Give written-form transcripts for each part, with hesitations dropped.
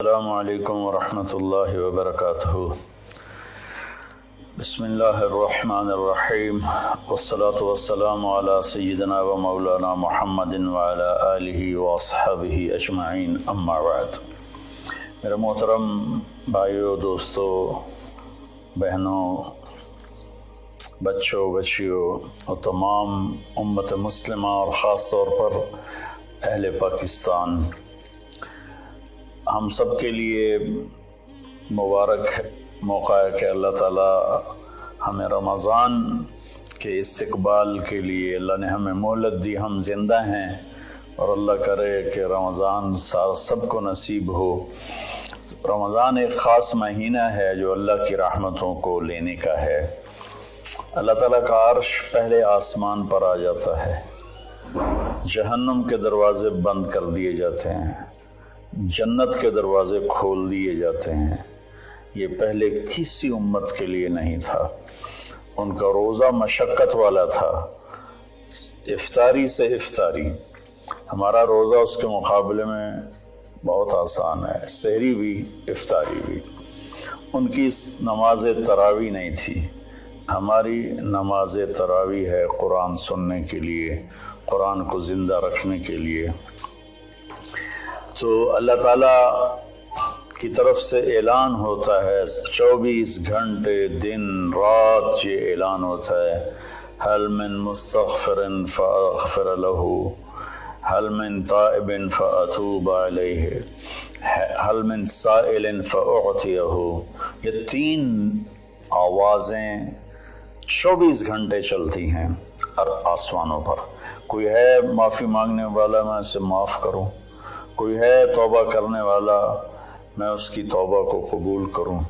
السلام علیکم ورحمۃ اللہ وبرکاتہ۔ بسم اللہ الرحمن الرحیم، والصلاة والسلام علی سیدنا و مولانا محمد وعلی آلہ واصحابہ اجمعین، اما بعد۔ میرے محترم بھائیوں، دوستوں، بہنوں، بچوں، بچیوں اور تمام امت مسلمہ اور خاص طور پر اہل پاکستان، ہم سب کے لیے مبارک موقع ہے کہ اللہ تعالیٰ ہمیں رمضان کے استقبال کے لیے اللہ نے ہمیں مہلت دی، ہم زندہ ہیں، اور اللہ کرے کہ رمضان سب کو نصیب ہو۔ رمضان ایک خاص مہینہ ہے جو اللہ کی رحمتوں کو لینے کا ہے۔ اللہ تعالیٰ کا عرش پہلے آسمان پر آ جاتا ہے، جہنم کے دروازے بند کر دیے جاتے ہیں، جنت کے دروازے کھول دیے جاتے ہیں۔ یہ پہلے کسی امت کے لیے نہیں تھا۔ ان کا روزہ مشقت والا تھا، افطاری سے افطاری۔ ہمارا روزہ اس کے مقابلے میں بہت آسان ہے، سحری بھی افطاری بھی۔ ان کی نماز تراویح نہیں تھی، ہماری نماز تراویح ہے قرآن سننے کے لیے، قرآن کو زندہ رکھنے کے لیے۔ تو اللہ تعالیٰ کی طرف سے اعلان ہوتا ہے، 24 گھنٹے دن رات یہ اعلان ہوتا ہے، هل من مستغفر فاغفر له، هل من تائب فاتوب علیہ، هل من سائل فاعطیہ۔ یہ تین آوازیں 24 گھنٹے چلتی ہیں آسمانوں پر۔ کوئی ہے معافی مانگنے والا، میں اسے معاف کروں، کوئی ہے توبہ کرنے والا، میں اس کی توبہ کو قبول کروں،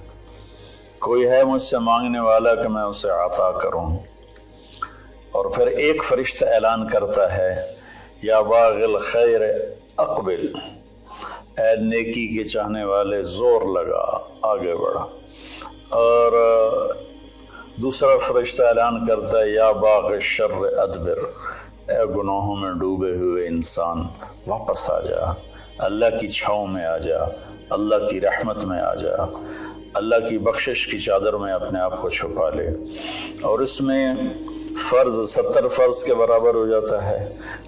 کوئی ہے مجھ سے مانگنے والا کہ میں اسے عطا کروں۔ اور پھر ایک فرشتہ اعلان کرتا ہے، یا باغ الخیر اقبل، اے نیکی کے چاہنے والے زور لگا، آگے بڑھا۔ اور دوسرا فرشتہ اعلان کرتا ہے، یا باغ الشر ادبر، اے گناہوں میں ڈوبے ہوئے انسان واپس آ جا، اللہ کی چھاؤں میں آ جا، اللہ کی رحمت میں آ جا، اللہ کی بخشش کی چادر میں اپنے آپ کو چھپا لے۔ اور اس میں فرض 70 فرض کے برابر ہو جاتا ہے،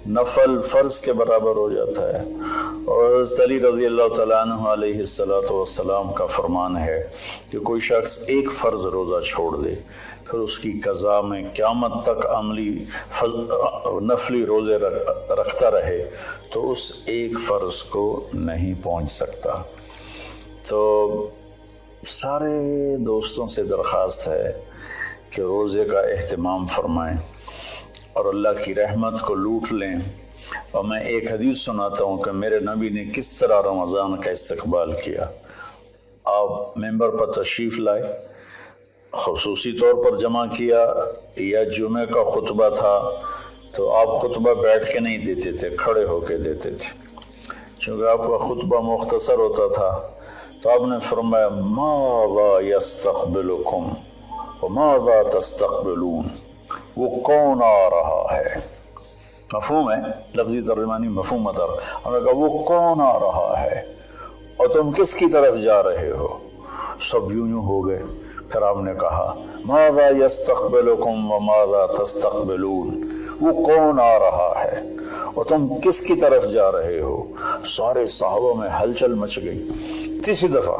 نفل فرض کے برابر ہو جاتا ہے۔ اور حضرت علی رضی اللہ تعالیٰ عنہ علیہ السلام کا فرمان ہے کہ کوئی شخص ایک فرض روزہ چھوڑ دے، پھر اس کی قضا میں قیامت تک عملی نفلی روزے رکھتا رہے تو اس ایک فرض کو نہیں پہنچ سکتا۔ تو سارے دوستوں سے درخواست ہے کہ روزے کا اہتمام فرمائیں اور اللہ کی رحمت کو لوٹ لیں۔ اور میں ایک حدیث سناتا ہوں کہ میرے نبی نے کس طرح رمضان کا استقبال کیا۔ آپ ممبر پر تشریف لائے، خصوصی طور پر جمع کیا، یا جمعہ کا خطبہ تھا تو آپ خطبہ بیٹھ کے نہیں دیتے تھے، کھڑے ہو کے دیتے تھے، چونکہ آپ کا خطبہ مختصر ہوتا تھا۔ تو آپ نے فرمایا، ماذا یستقبلکم وماذا تستقبلون، وہ کون آ رہا ہے؟ مفہوم ہے، لفظی ترجمانی مفہوم تر۔ ہم نے کہا وہ کون آ رہا ہے اور تم کس کی طرف جا رہے ہو؟ سب یوں ہو گئے۔ پھر آپ نے کہا، ماذا یستقبلکم وماذا تستقبلون، وہ کون آ رہا ہے اور تم کس کی طرف جا رہے ہو؟ سارے صحابہ میں ہلچل مچ گئی۔ تیسری دفعہ،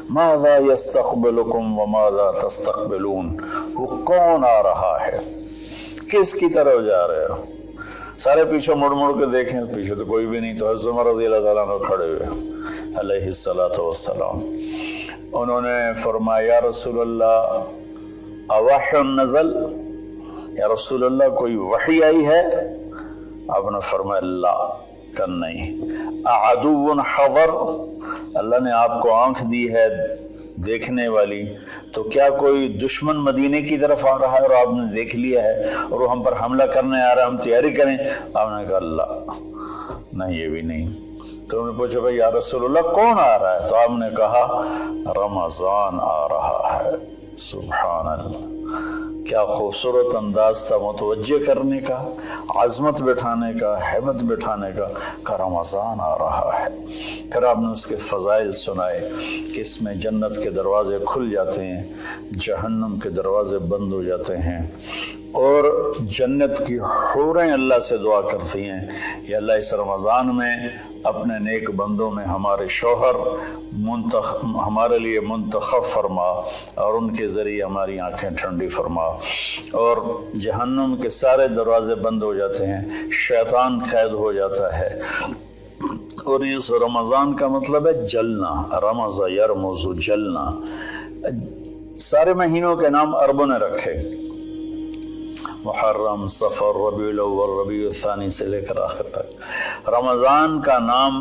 ماذا یستقبلکم وماذا تستقبلون، وہ کون آ رہا ہے، کس کی طرف جا رہے ہو؟ سارے پیچھے مڑ مڑ کے دیکھیں، پیچھے تو کوئی بھی نہیں۔ تو حضرت عمر رضی اللہ تعالیٰ عنہ کھڑے ہوئے علیہ السلام، انہوں نے فرمایا، یا رسول اللہ اوحی نزل، یا رسول اللہ کوئی وحی آئی ہے؟ آپ نے فرمایا، لا، کہ نہیں۔ اعدو حضر، اللہ نے آپ کو آنکھ دی ہے دیکھنے والی، تو کیا کوئی دشمن مدینے کی طرف آ رہا ہے اور آپ نے دیکھ لیا ہے اور وہ ہم پر حملہ کرنے آ رہا ہے، ہم تیاری کریں؟ آپ نے کہا، لا، نہیں، یہ بھی نہیں۔ تو انہوں نے پوچھا، بھائی یا رسول اللہ کون آ رہا ہے؟ تو آپ نے کہا، رمضان آ رہا ہے۔ سبحان اللہ، क्या खूबसूरत अंदाज था मुतवज्जे करने का, आज़मत बिठाने का, हैबत बिठाने का रमज़ान आ रहा है। फिर आपने उसके फ़ज़ाइल सुनाए कि इसमें जन्नत के दरवाज़े खुल जाते हैं, जहन्नम के दरवाज़े बंद हो जाते हैं, और जन्नत की हूरें अल्लाह से दुआ करती हैं या अल्लाह इस रमज़ान में अपने नेक बंदों में हमारे शौहर हमारे लिए मुंतखब फरमा और उनके ज़रिए हमारी आंखें ठंडी फरमा। और जहन्नुम के सारे दरवाजे बंद हो जाते हैं, शैतान कैद हो जाता है। और इस रमज़ान का मतलब है जलना, रमज़ा यरमुज़ु, जलना। सारे महीनों के नाम अरबों ने रखे, मुहर्रम, सफ़र, रबीउल अव्वल, रबीउल सानी से लेकर आखिर तक। रमज़ान का नाम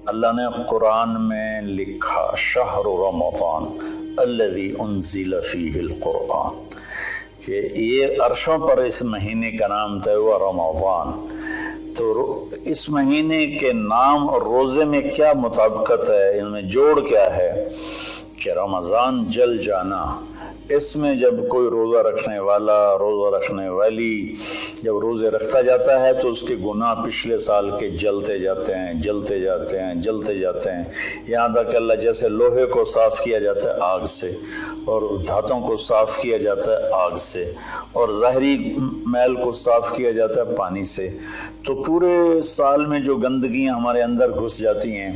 अल्लाह ने कुरान में लिखा, शहरु रमज़ान अल्लज़ी उन्ज़िल फ़ीहिल कुरआन, कि ये अर्शों पर इस महीने का नाम तय हुआ रमज़ान। तो इस महीने के नाम और रोज़े में क्या मुताबिकत है, इनमें जोड़ क्या है कि रमज़ान जल जाना। इसमें जब कोई रोज़ा रखने वाला, रोज़ा रखने वाली जब रोज़े रखता जाता है तो उसके गुनाह पिछले साल के जलते जाते हैं, जलते जाते हैं, जलते जाते हैं, यहाँ तक अल्लाह जैसे लोहे को साफ़ किया जाता है आग से, और धातों को साफ़ किया जाता है आग से, और ज़ाहरी मैल को साफ़ किया जाता है पानी से। तो पूरे साल में जो गंदगियाँ हमारे अंदर घुस जाती हैं,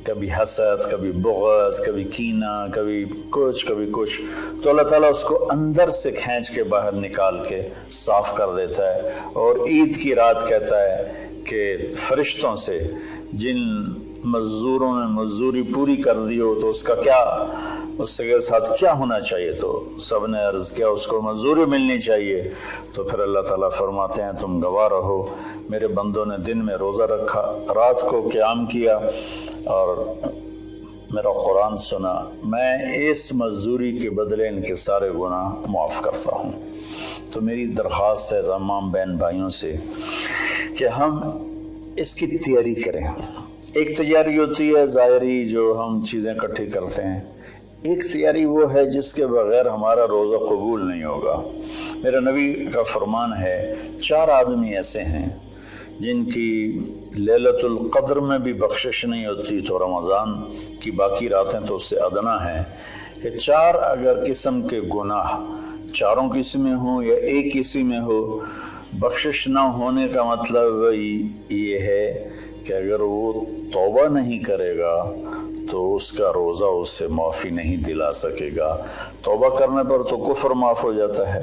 कभी हसद, कभी बुग़्ज़, कभी कीना, कभी कुछ, तो अल्लाह ताला उसको अंदर से खींच के बाहर निकाल के साफ़ कर देता है। और ईद की रात कहता है कि फरिश्तों से जिन मज़दूरों ने मज़दूरी पूरी कर दी हो तो उसका क्या, उसके साथ क्या होना चाहिए, तो सब ने अर्ज़ किया उसको मज़दूरी मिलनी चाहिए। तो फिर अल्लाह ताला फरमाते हैं तुम गवाह रहो, मेरे बंदों ने दिन में रोज़ा रखा, रात को क़याम किया और मेरा कुरान सुना, मैं इस मज़दूरी के बदले इनके सारे गुनाह माफ़ करता हूँ। तो मेरी दरख्वास्त है तमाम बहन भाइयों से कि हम इसकी तैयारी करें। एक तैयारी होती है ज़ाहिरी, जो हम चीज़ें इकट्ठी करते हैं, एक तैयारी वो है जिसके बग़ैर हमारा रोज़ा कबूल नहीं होगा। मेरा नबी का फरमान है, 4 आदमी ऐसे हैं जिनकी लैलतुल क़द्र में भी बख्शिश नहीं होती, तो रमज़ान की बाकी रातें तो उससे अदना हैं, कि 4 अगर किस्म के गुनाह चारों किस्में हों या एक किस्म में हो, बख्शिश ना होने का मतलब ये है कि अगर वो तौबा नहीं करेगा तो उसका रोज़ा उससे माफ़ी नहीं दिला सकेगा। तौबा करने पर तो कुफ्र माफ़ हो जाता है,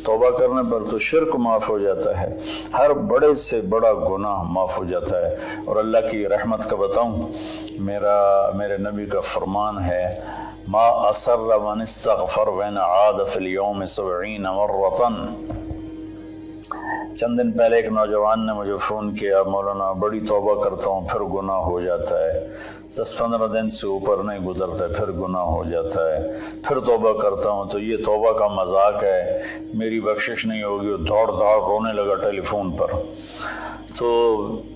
तौबा करने पर तो शिर्क माफ़ हो जाता है, हर बड़े से बड़ा गुनाह माफ़ हो जाता है। और अल्लाह की रहमत का बताऊं, मेरे नबी का फरमान है, मा असर्र मन इस्तग़फ़र वन आद फ़िल यौम 70 मर्रतन। चंद दिन पहले एक नौजवान ने मुझे फ़ोन किया, मौलाना बड़ी तौबा करता हूँ फिर गुनाह हो जाता है, 10-15 दिन से ऊपर नहीं गुजरता है फिर गुनाह हो जाता है, फिर तौबा करता हूँ तो ये तौबा का मजाक है, मेरी बख्शिश नहीं होगी। वो दौड़ रोने लगा टेलीफोन पर। तो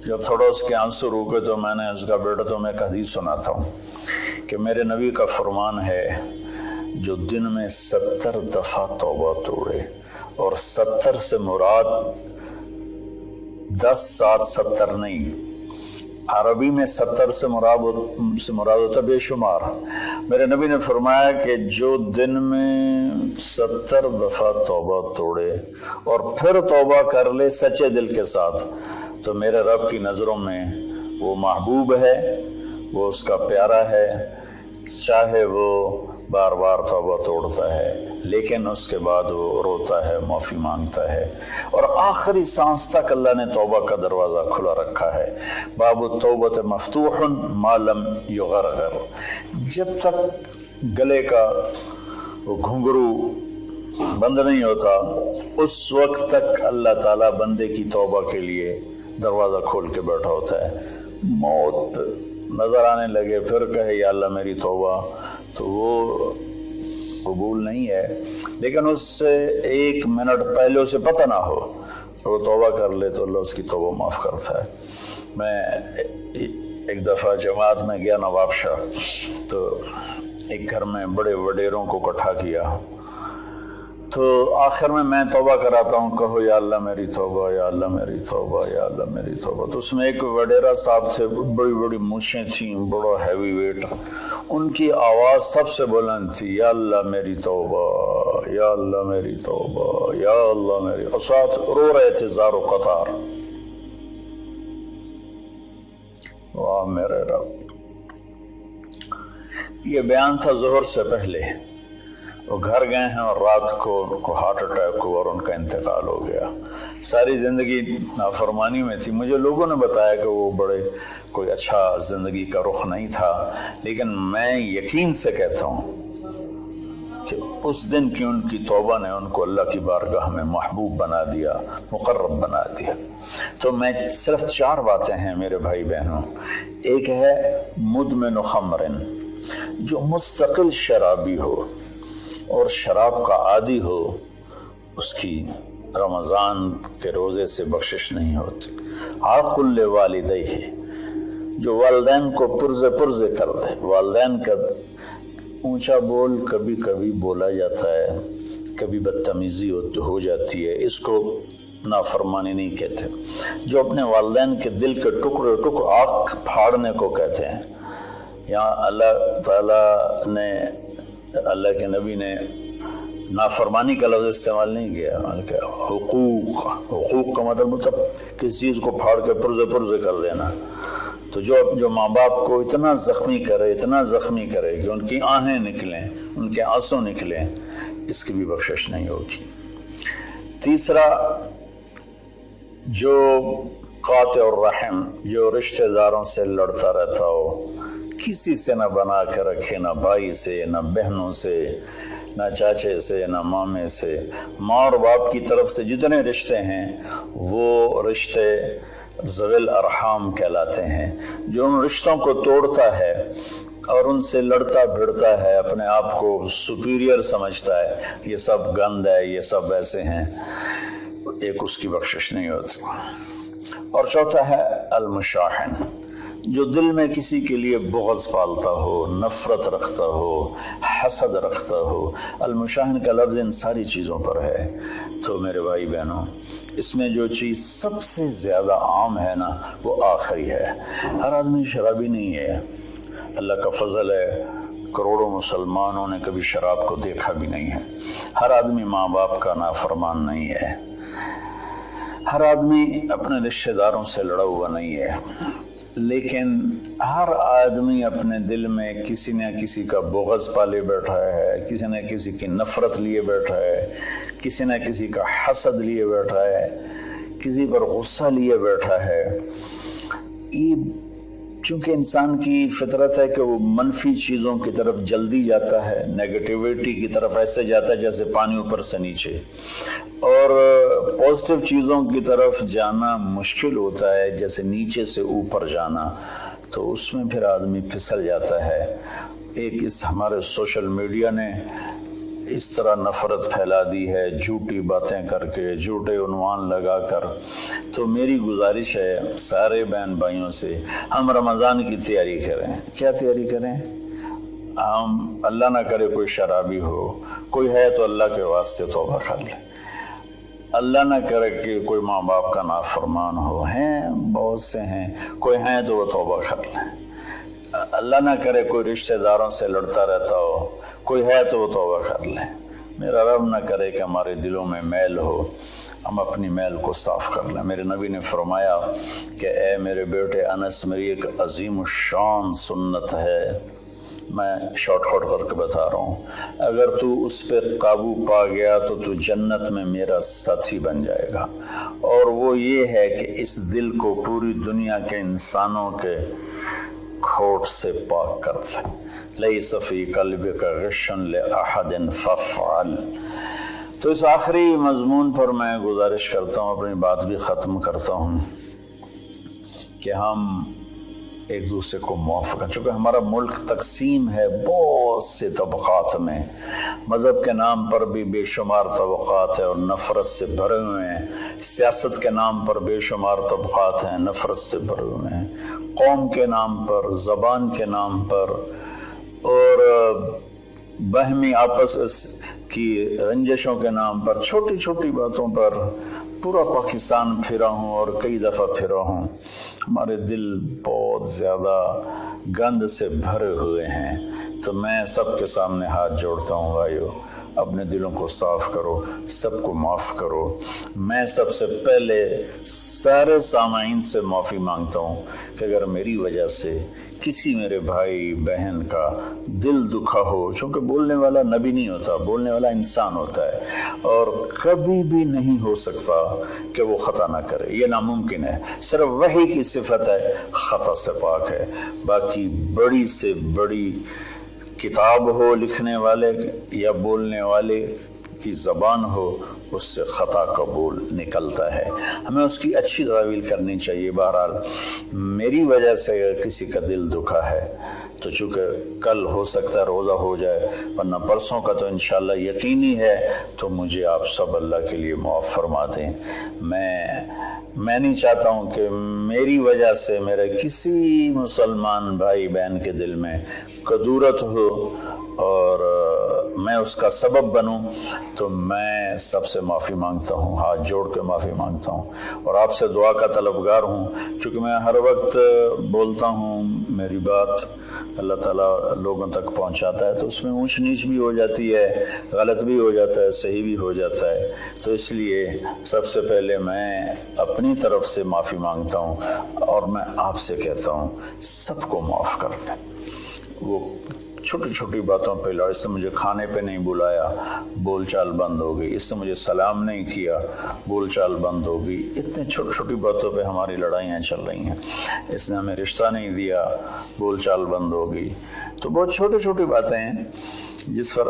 जब थोड़ा उसके आंसू रुके तो मैंने उसका, बेटा तो मैं एक हदीस सुनाता हूँ कि मेरे नबी का फरमान है, जो दिन में 70 दफ़ा तौबा तोड़े, और 70 से मुराद 10, 7, 70 नहीं, अरबी में 70 से मुराद होता बेशुमार। मेरे नबी ने फरमाया कि जो दिन में 70 दफ़ा तौबा तोड़े और फिर तौबा कर ले सच्चे दिल के साथ, तो मेरे रब की नज़रों में वो महबूब है, वो उसका प्यारा है, चाहे वो बार बार तौबा तोड़ता है लेकिन उसके बाद वो रोता है, माफ़ी मांगता है, और आखिरी सांस तक अल्लाह ने तौबा का दरवाज़ा खुला रखा है। बाबु तौबत मफ्तूहन मा लम युगरगर, जब तक गले का वो घुंघरू बंद नहीं होता उस वक्त तक अल्लाह ताला बंदे की तौबा के लिए दरवाज़ा खोल के बैठा होता है। मौत नज़र आने लगे फिर कहे या अल्लाह मेरी तौबा, तो वो कबूल नहीं है, लेकिन उससे 1 मिनट पहले उसे पता ना हो वो तौबा कर ले तो अल्लाह उसकी तौबा माफ़ करता है। मैं एक दफ़ा जमात में गया नवाबशाह, तो एक घर में बड़े वडेरों को इकट्ठा किया, تو آخر میں توبہ کراتا ہوں، کہو یا اللہ میری توبہ، یا اللہ میری توبہ، یا اللہ میری توبہ۔ تو اس میں ایک وڈیرا صاحب تھے، بڑی بڑی مونچھیں تھیں، بڑا ہیوی ویٹ، ان کی آواز سب سے بلند تھی، یا اللہ میری توبہ، یا اللہ میری توبہ، یا اللہ میری، اور ساتھ رو رہے تھے زار و قطار۔ واہ میرے رب! یہ بیان تھا ظہر سے پہلے۔ وہ گھر گئے ہیں اور رات کو ہارٹ اٹیک ہوا اور ان کا انتقال ہو گیا۔ ساری زندگی نافرمانی میں تھی۔ مجھے لوگوں نے بتایا کہ وہ بڑے کوئی اچھا زندگی کا رخ نہیں تھا، لیکن میں یقین سے کہتا ہوں کہ اس دن کی ان کی توبہ نے ان کو اللہ کی بارگاہ میں محبوب بنا دیا، مقرب بنا دیا۔ تو میں صرف 4 باتیں ہیں میرے بھائی بہنوں۔ ایک ہے مدمن خمرن، جو مستقل شرابی ہو اور شراب کا عادی ہو، اس کی رمضان کے روزے سے بخشش نہیں ہوتی۔ عاقل لوالدیہ، جو والدین کو پرزے کر دے۔ والدین کا اونچا بول کبھی کبھی بولا جاتا ہے، کبھی بدتمیزی ہو جاتی ہے، اس کو نافرمانی نہیں کہتے۔ جو اپنے والدین کے دل کے ٹکڑے آنکھ پھاڑنے کو کہتے ہیں۔ یہاں اللہ تعالیٰ نے، اللہ کے نبی نے نافرمانی کا لفظ استعمال نہیں کیا، بلکہ حقوق کا مطلب کسی چیز کو پھاڑ کے پرزے کر دینا۔ تو جو ماں باپ کو اتنا زخمی کرے کہ ان کی آہیں نکلیں، ان کے آنسو نکلیں، اس کی بھی بخشش نہیں ہوگی۔ تیسرا، جو قاطع الرحم، جو رشتہ داروں سے لڑتا رہتا ہو، کسی سے نہ بنا کے رکھے، نہ بھائی سے، نہ بہنوں سے، نہ چاچے سے، نہ مامے سے۔ ماں اور باپ کی طرف سے جتنے رشتے ہیں وہ رشتے ذوی الارحام کہلاتے ہیں۔ جو ان رشتوں کو توڑتا ہے اور ان سے لڑتا بھڑتا ہے، اپنے آپ کو سپیریئر سمجھتا ہے، یہ سب گند ہے، یہ سب ایسے ہیں، ایک اس کی بخشش نہیں ہوتی۔ اور چوتھا ہے المشاحن، جو دل میں کسی کے لیے بغض پالتا ہو، نفرت رکھتا ہو، حسد رکھتا ہو۔ المشاحن کا لفظ ان ساری چیزوں پر ہے۔ تو میرے بھائی بہنوں، اس میں جو چیز سب سے زیادہ عام ہے نا، وہ آخری ہے۔ ہر آدمی شرابی نہیں ہے، اللہ کا فضل ہے، کروڑوں مسلمانوں نے کبھی شراب کو دیکھا بھی نہیں ہے۔ ہر آدمی ماں باپ کا نافرمان نہیں ہے، ہر آدمی اپنے رشتہ داروں سے لڑا ہوا نہیں ہے، لیکن ہر آدمی اپنے دل میں کسی نہ کسی کا بغض پالے بیٹھا ہے، کسی نہ کسی کی نفرت لیے بیٹھا ہے، کسی نہ کسی کا حسد لیے بیٹھا ہے، کسی پر غصہ لیے بیٹھا ہے۔ یہ چونکہ انسان کی فطرت ہے کہ وہ منفی چیزوں کی طرف جلدی جاتا ہے، نیگیٹیوٹی کی طرف ایسے جاتا ہے جیسے پانی اوپر سے نیچے، اور پازیٹیو چیزوں کی طرف جانا مشکل ہوتا ہے جیسے نیچے سے اوپر جانا۔ تو اس میں پھر آدمی پھسل جاتا ہے۔ ایک اس ہمارے سوشل میڈیا نے اس طرح نفرت پھیلا دی ہے، جھوٹی باتیں کر کے، جھوٹے عنوان لگا کر۔ تو میری گزارش ہے سارے بہن بھائیوں سے، ہم رمضان کی تیاری کریں۔ کیا تیاری کریں؟ ہم اللہ نہ کرے کوئی شرابی ہو، کوئی ہے تو اللہ کے واسطے توبہ کر لے۔ اللہ نہ کرے کہ کوئی ماں باپ کا نافرمان ہو، ہیں بہت سے ہیں، کوئی ہیں تو وہ توبہ کر لیں۔ اللہ نہ کرے کوئی رشتہ داروں سے لڑتا رہتا ہو، کوئی ہے تو وہ توبہ کر لیں۔ میرا رب نہ کرے کہ ہمارے دلوں میں میل ہو، ہم اپنی میل کو صاف کر لیں۔ میرے نبی نے فرمایا کہ اے میرے بیٹے انس، میری ایک عظیم الشان سنت ہے، میں شارٹ کٹ کر کے بتا رہا ہوں، اگر تو اس پہ قابو پا گیا تو تو جنت میں میرا ساتھی بن جائے گا۔ اور وہ یہ ہے کہ اس دل کو پوری دنیا کے انسانوں کے کھوٹ سے پاک کرتے۔ لیس فی قلبک غش لأحد فافعل۔ تو اس آخری مضمون پر میں گزارش کرتا ہوں، اپنی بات بھی ختم کرتا ہوں، کہ ہم ایک دوسرے کو معاف کریں۔ چونکہ ہمارا ملک تقسیم ہے بہت سے طبقات میں، مذہب کے نام پر بھی بے شمار طبقات ہیں اور نفرت سے بھرے ہوئے ہیں، سیاست کے نام پر بے شمار طبقات ہیں، نفرت سے بھرے ہوئے ہیں، قوم کے نام پر، زبان کے نام پر، اور باہمی آپس कि रंजिशों के नाम पर छोटी छोटी बातों पर पूरा पाकिस्तान फिरा हूँ और कई दफ़ा फिरा हूँ। हमारे दिल बहुत ज़्यादा गंद से भरे हुए हैं। तो मैं सबके सामने हाथ जोड़ता हूँ, भाइयों अपने दिलों को साफ करो, सबको माफ़ करो। मैं सबसे पहले सारे सामाईन से माफ़ी मांगता हूँ कि अगर मेरी वजह से किसी मेरे भाई बहन का दिल दुखा हो, चूँकि बोलने वाला नबी नहीं होता, बोलने वाला इंसान होता है और कभी भी नहीं हो सकता कि वो ख़ता ना करे, ये नामुमकिन है। सिर्फ वही की सिफत है, ख़ता से पाक है। बाकी बड़ी से बड़ी किताब हो लिखने वाले या बोलने वाले की ज़बान हो, उससे ख़ता कबूल निकलता है। हमें उसकी अच्छी तावील करनी चाहिए। बहरहाल मेरी वजह से अगर किसी का दिल दुखा है तो चूँकि कल हो सकता है रोज़ा हो जाए, वरना परसों का तो इंशाअल्लाह यकीनी है, तो मुझे आप सब अल्लाह के लिए माफ़ फरमा दें। मैं नहीं चाहता हूँ कि मेरी वजह से मेरे किसी मुसलमान भाई बहन के दिल में कदूरत हो और मैं उसका सबब बनूं। तो मैं सबसे माफ़ी मांगता हूँ, हाथ जोड़ के माफ़ी मांगता हूँ और आपसे दुआ का तलबगार हूँ। चूँकि मैं हर वक्त बोलता हूँ, मेरी बात अल्लाह ताला लोगों तक पहुँचाता है, तो उसमें ऊंच नीच भी हो जाती है, गलत भी हो जाता है, सही भी हो जाता है। तो इसलिए सबसे पहले मैं अपनी तरफ से माफ़ी मांगता हूँ और मैं आपसे कहता हूँ सबको माफ़ कर दें। वो छोटी छोटी बातों पे लड़, इसने मुझे खाने पे नहीं बुलाया, बोलचाल बंद हो गई, इसने मुझे सलाम नहीं किया, बोलचाल बंद हो गई। इतने छोटी छोटी बातों पे हमारी लड़ाइयाँ चल रही हैं। इसने हमें रिश्ता नहीं दिया, बोलचाल बंद हो गई। तो बहुत छोटी छोटी बातें हैं जिस पर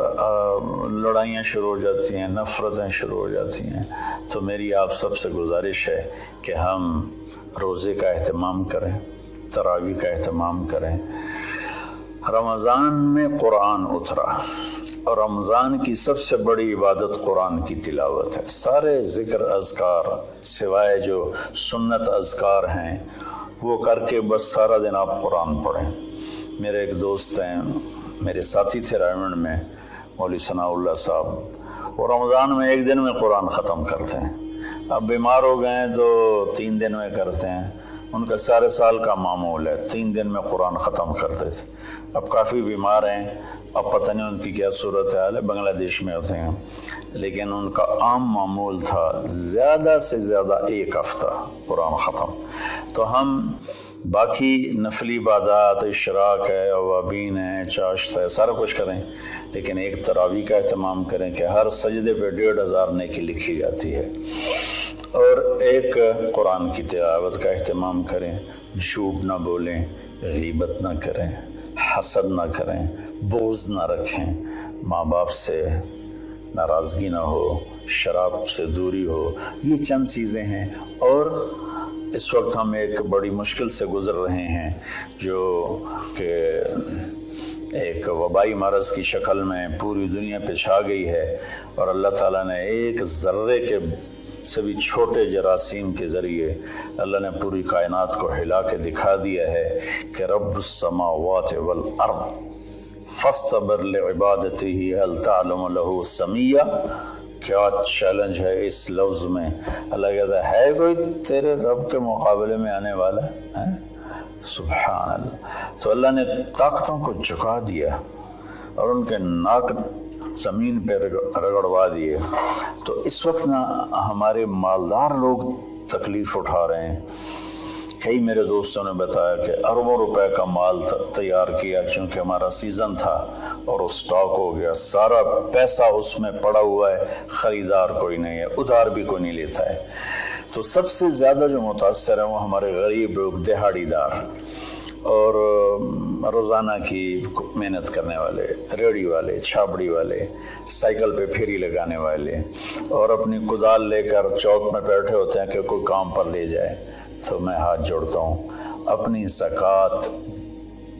लड़ाइयाँ शुरू हो जाती हैं, नफ़रतें शुरू हो जाती हैं। तो मेरी आप सबसे गुजारिश है कि हम रोज़े का एहतमाम करें, तरावी का एहतमाम करें। रमज़ान में कुरान उतरा और रमज़ान की सबसे बड़ी इबादत कुरान की तिलावत है। सारे ज़िक्र अज़कार सिवाय जो सुन्नत अज़कार हैं वो करके बस सारा दिन आप कुरान पढ़ें। मेरे एक दोस्त हैं, मेरे साथी थे रायमंड में, मौलवी सनाउल्लाह साहब, वो रमज़ान में एक दिन में कुरान ख़त्म करते हैं। अब बीमार हो गए तो 3 दिन में करते हैं। उनका सारे साल का मामूल है, 3 दिन में कुरान ख़त्म करते थे। अब काफ़ी बीमार हैं, अब पता नहीं उनकी क्या सूरत हाल है, बांग्लादेश में होते हैं, लेकिन उनका आम मामूल था ज़्यादा से ज़्यादा 1 हफ़्ता कुरान ख़त्म। तो हम बाकी नफली इबादत, इशराक है, अवाबीन है, चाश्त है, सारा कुछ करें, लेकिन एक तरावी का एहतमाम करें कि हर सजदे पे 1500 नेकी लिखी जाती है। और एक कुरान की तिलावत का एहतमाम करें, झूठ ना बोलें, गीबत ना करें, हसद ना करें, बोझ ना रखें, माँ बाप से नाराज़गी ना हो, शराब से दूरी हो। ये चंद चीज़ें हैं। और इस वक्त हम एक बड़ी मुश्किल से गुज़र रहे हैं जो कि एक वबाई मरज़ की शक्ल में पूरी दुनिया पे छा गई है। और अल्लाह ताला ने एक ज़र्रे के से भी छोटे जरासीम के ज़रिए अल्लाह ने पूरी कायनात को हिला के दिखा दिया है कि रब्बुस समावाति वल अर्द फस्तबिर लिइबादतिही हल तअलमु लहू समिया। क्या चैलेंज है इस लफ्ज़ में। अल्लाह कहता है कोई तेरे रब के मुकाबले में आने वाला है? सुभान अल्लाह। तो अल्लाह ने ताकतों को झुका दिया और उनके नाक ज़मीन पे रगड़वा दिए। तो इस वक्त ना हमारे मालदार लोग तकलीफ़ उठा रहे हैं। कई मेरे दोस्तों ने बताया कि अरबों रुपए का माल तैयार किया क्योंकि हमारा सीज़न था और वो स्टॉक हो गया, सारा पैसा उसमें पड़ा हुआ है, ख़रीदार कोई नहीं है, उधार भी कोई नहीं लेता है। तो सबसे ज़्यादा जो मुतासर है वो हमारे गरीब लोग, दिहाड़ीदार और रोज़ाना की मेहनत करने वाले, रेड़ी वाले, छाबड़ी वाले, साइकिल पे फेरी लगाने वाले और अपनी कुदाल लेकर चौक में बैठे होते हैं कि कोई काम पर ले जाए। तो मैं हाथ जोड़ता हूँ, अपनी ज़कात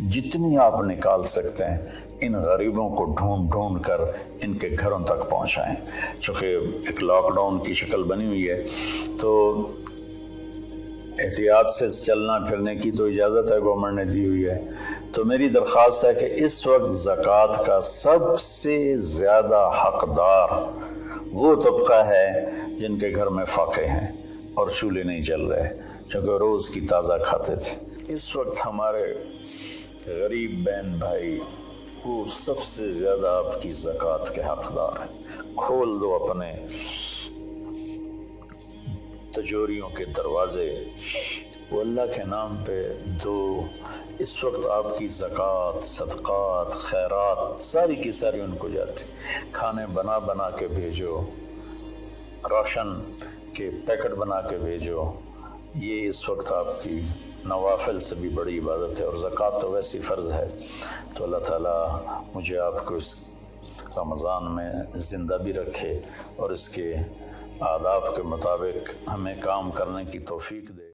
जितनी आप निकाल सकते हैं इन गरीबों को ढूंढ ढूंढ कर इनके घरों तक पहुँचाएँ। चूँकि एक लॉकडाउन की शक्ल बनी हुई है तो एहतियात से चलना फिरने की तो इजाज़त है, गवर्नमेंट ने दी हुई है, تو میری درخواست ہے کہ اس وقت زکوٰۃ کا سب سے زیادہ حقدار وہ طبقہ ہے جن کے گھر میں فاقے ہیں اور چولہے نہیں جل رہے، چونکہ روز کی تازہ کھاتے تھے۔ اس وقت ہمارے غریب بہن بھائی وہ سب سے زیادہ آپ کی زکوٰۃ کے حقدار ہیں۔ کھول دو اپنے تجوریوں کے دروازے، وہ اللہ کے نام پہ دو۔ اس وقت آپ کی زکوٰۃ، صدقات، خیرات ساری کی ساری ان کو جاتی، کھانے بنا بنا کے بھیجو، راشن کے پیکٹ بنا کے بھیجو۔ یہ اس وقت آپ کی نوافل سے بھی بڑی عبادت ہے، اور زکوٰۃ تو ویسی فرض ہے۔ تو اللہ تعالیٰ مجھے آپ کو اس رمضان میں زندہ بھی رکھے اور اس کے آداب کے مطابق ہمیں کام کرنے کی توفیق دے۔